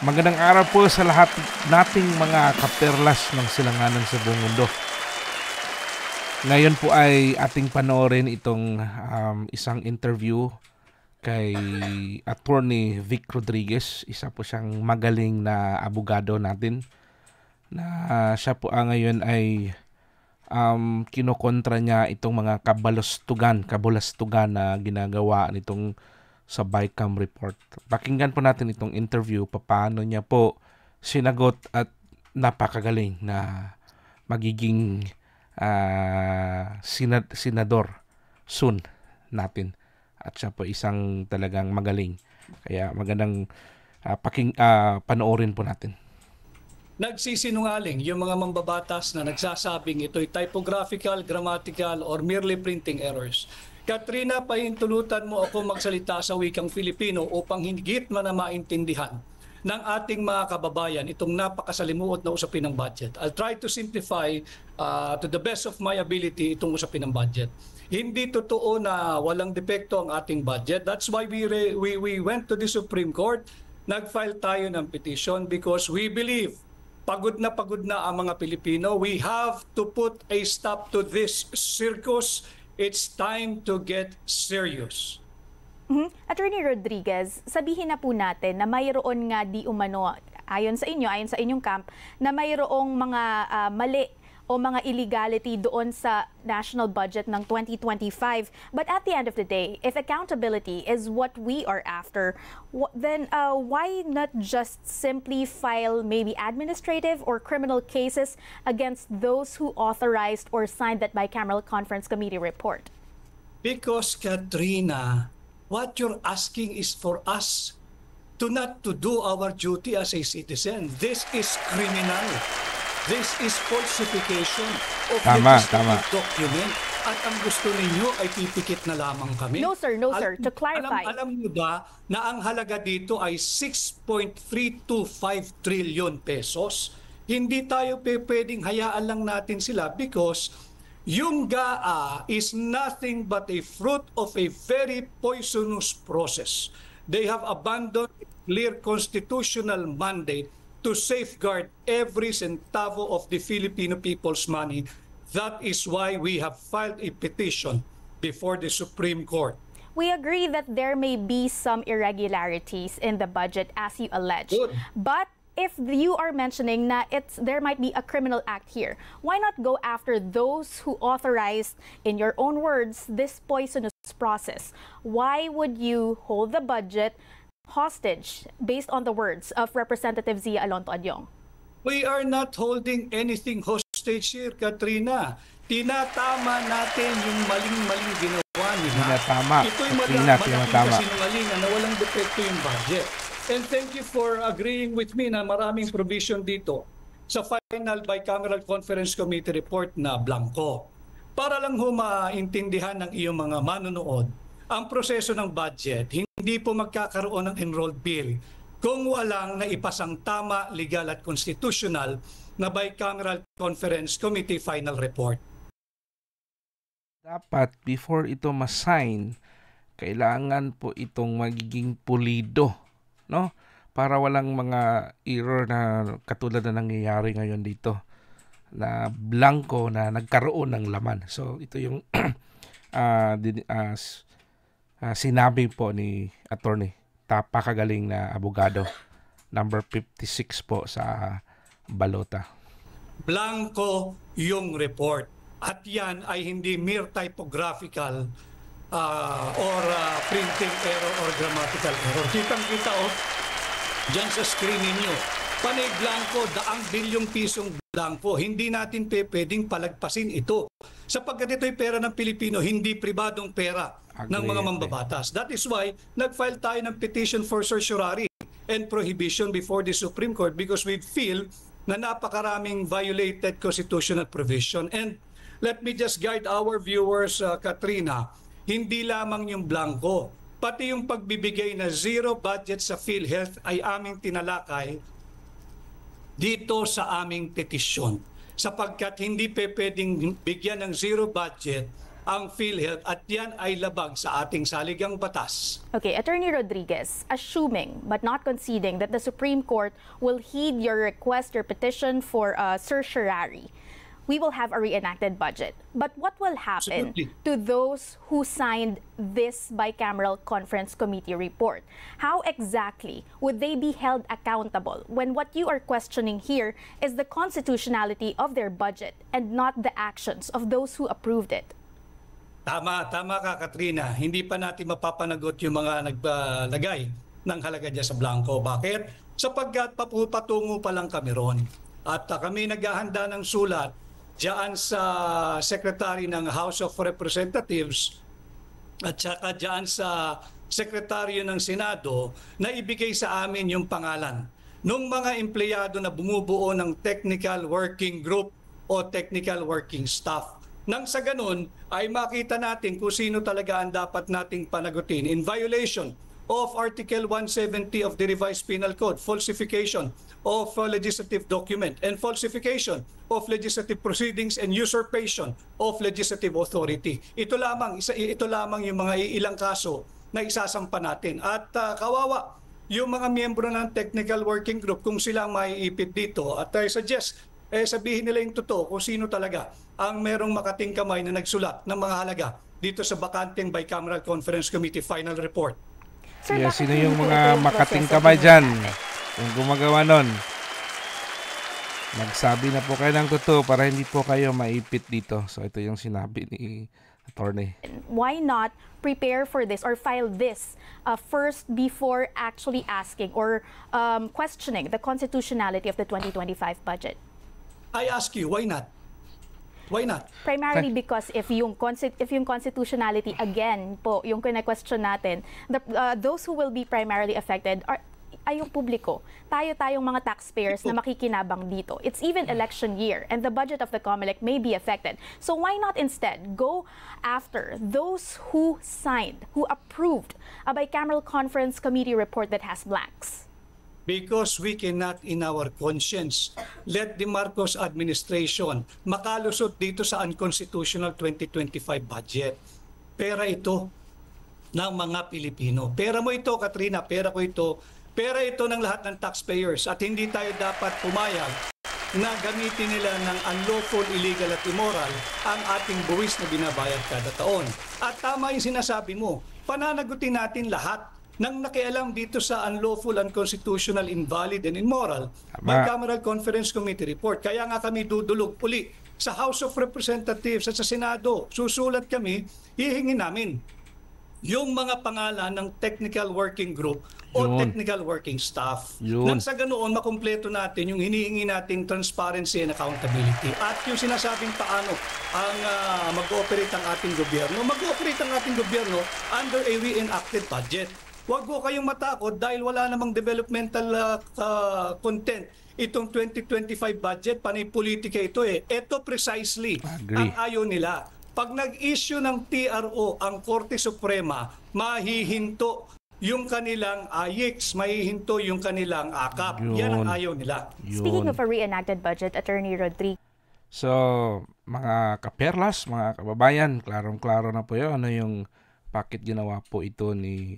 Magandang araw po sa lahat nating mga kaperlas ng silanganan sa buong mundo. Ngayon po ay ating panoorin itong isang interview kay Attorney Vic Rodriguez. Isa po siyang magaling na abogado natin na siya po ngayon ay kinokontra niya itong mga kabulastugan na ginagawa nitong sa BICAM report. Pakinggan po natin itong interview, paano niya po sinagot at napakagaling na magiging senador soon natin. At siya po isang talagang magaling. Kaya magandang panoorin po natin. Nagsisinungaling yung mga mambabatas na nagsasabing ito'y typographical, grammatical, or merely printing errors. Katrina, pahintulutan mo ako magsalita sa wikang Filipino upang higit man na maintindihan ng ating mga kababayan itong napakasalimuot na usapin ng budget. I'll try to simplify to the best of my ability itong usapin ng budget. Hindi totoo na walang depekto ang ating budget. That's why we went to the Supreme Court. Nag-file tayo ng petition because we believe pagod na ang mga Pilipino. We have to put a stop to this circus. It's time to get serious. Attorney Rodriguez, sabihin na po natin na mayroon nga di umano, ayon sa inyong camp, na mayroong mga mali o mga illegality doon sa national budget ng 2025. But at the end of the day, if accountability is what we are after, then why not just simply file maybe administrative or criminal cases against those who authorized or signed that bicameral conference committee report? Because, Katrina, what you're asking is for us to not to do our duty as a citizen. This is criminal. This is falsification of legislative document. At ang gusto ninyo ay pipikit na lamang kami. No sir. To clarify. Alam niyo ba na ang halaga dito ay 6.325 trillion pesos? Hindi tayo pwedeng hayaan lang natin sila because yung GAA is nothing but a fruit of a very poisonous process. They have abandoned a clear constitutional mandate to safeguard every centavo of the Filipino people's money. That is why we have filed a petition before the Supreme Court. We agree that there may be some irregularities in the budget as you allege. Good. But if you are mentioning that there might be a criminal act here, why not go after those who authorized, in your own words, this poisonous process? Why would you hold the budget hostage based on the words of Representative Zia Alonto Adyong? We are not holding anything hostage here, Katrina. Tinatama natin yung maling ginawa nila. Ito'y malaking kasinungalingan na walang depekto yung budget. And thank you for agreeing with me na maraming provision dito sa final bicameral conference committee report na blanco. Para lang maintindihan ng iyong mga manonood, ang proseso ng budget, hindi po magkakaroon ng enrolled bill kung walang naipasang tama, legal at constitutional na bicameral conference committee final report. Dapat before ito ma-sign, kailangan po itong magiging pulido, no? Para walang mga error na katulad na nangyayari ngayon dito na blanco na nagkaroon ng laman. So ito yung sinabi po ni attorney, tapakagaling na abogado, number 56 po sa balota. Blanco yung report. At yan ay hindi mere typographical or printing error or grammatical error. Kitang-kita dyan sa screen ninyo. Panay blanco, daang bilyong pisong blanco. Hindi natin pwedeng palagpasin ito. Sapagkat ito'y pera ng Pilipino, hindi pribadong pera ng mga mambabatas. That is why nag-file tayo ng petition for certiorari and prohibition before the Supreme Court because we feel na napakaraming violated constitutional provision. And let me just guide our viewers, Katrina, hindi lamang yung blanco, pati yung pagbibigay na zero budget sa PhilHealth ay aming tinalakay dito sa aming petisyon. Sapagkat hindi pwedeng bigyan ng zero budget ang PhilHealth at yan ay labag sa ating saligang batas. Okay, Attorney Rodriguez, assuming but not conceding that the Supreme Court will heed your request, your petition for certiorari, we will have a reenacted budget. But what will happen Absolutely. to those who signed this bicameral conference committee report? How exactly would they be held accountable when what you are questioning here is the constitutionality of their budget and not the actions of those who approved it? Tama ka, Katrina. Hindi pa natin mapapanagot yung mga naglagay ng halaga dyan sa blanco. Bakit? Sapagkat patungo pa lang kami ron. At kami naghahanda ng sulat dyan sa Secretary ng House of Representatives at saka dyan sa Sekretaryo ng Senado na ibigay sa amin yung pangalan ng mga empleyado na bumubuo ng Technical Working Group o Technical Working Staff. Nang sa ganun ay makita natin kung sino talaga ang dapat nating panagutin in violation of Article 170 of the Revised Penal Code, falsification of legislative document and falsification of legislative proceedings and usurpation of legislative authority. Ito lamang yung mga ilang kaso na isasampa natin. At kawawa yung mga miyembro ng Technical Working Group kung sila maiipit dito. At I suggest sabihin nila yung totoo kung sino talaga ang merong makating kamay na nagsulat ng mga halaga dito sa bakanteng Bicameral Conference Committee Final Report. Sir, Yeah, bakit sino hindi yung po ito mga yung makating proseso kamay po dyan? natin? Yung gumagawa nun. Magsabi na po kayo ng totoo para hindi po kayo maipit dito. So ito yung sinabi ni attorney. Why not prepare for this or file this first before actually asking or questioning the constitutionality of the 2025 budget? I ask you, why not? Why not? Primarily because if yung constitutionality again po yung kina-question natin, those who will be primarily affected ay yung publiko. Tayong mga taxpayers na makikinabang dito. It's even election year and the budget of the COMELEC may be affected. So why not instead go after those who signed, who approved a bicameral conference committee report that has blanks? Because we cannot in our conscience let the Marcos administration makalusot dito sa unconstitutional 2025 budget. Pera ito ng mga Pilipino. Pera mo ito, Katrina, pera ko ito. Pera ito ng lahat ng taxpayers at hindi tayo dapat pumayag na gamitin nila ng unlawful, illegal at immoral ang ating buwis na binabayad kada taon. At tama yung sinasabi mo, pananagutin natin lahat ng nakialam dito sa unlawful, unconstitutional, invalid, and immoral Bicameral Conference Committee report. Kaya nga kami dudulog uli sa House of Representatives at sa Senado. Susulat kami, hihingin namin yung mga pangalan ng Technical Working Group o Technical Working Staff. Nang sa ganoon, makumpleto natin yung hinihingi nating transparency and accountability. At yung sinasabing paano ang mag-ooperate ang ating gobyerno, mag-ooperate ang ating gobyerno under a reenacted budget. Huwag ko kayong matakot dahil wala namang developmental content itong 2025 budget, panay politika ito eh. Ito precisely ang ayaw nila. Pag nag-issue ng TRO ang Korte Suprema, mahihinto yung kanilang AYIX, mahihinto yung kanilang AKAP. Yan ang ayaw nila. Speaking of a reenacted budget, Attorney Rodriguez. So, mga kaperlas, mga kababayan, klarong-klaro na po yun. Ano yung bakit ginawa po ito ni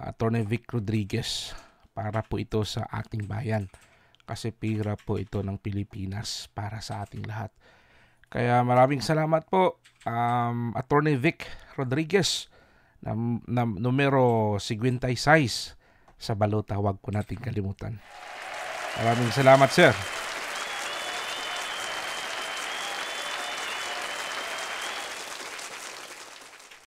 Attorney Vic Rodriguez para po ito sa ating bayan. Kasi pira po ito ng Pilipinas para sa ating lahat. Kaya maraming salamat po, Attorney Vic Rodriguez, na numero 56 sa balota. Huwag po natin kalimutan. Maraming salamat, sir.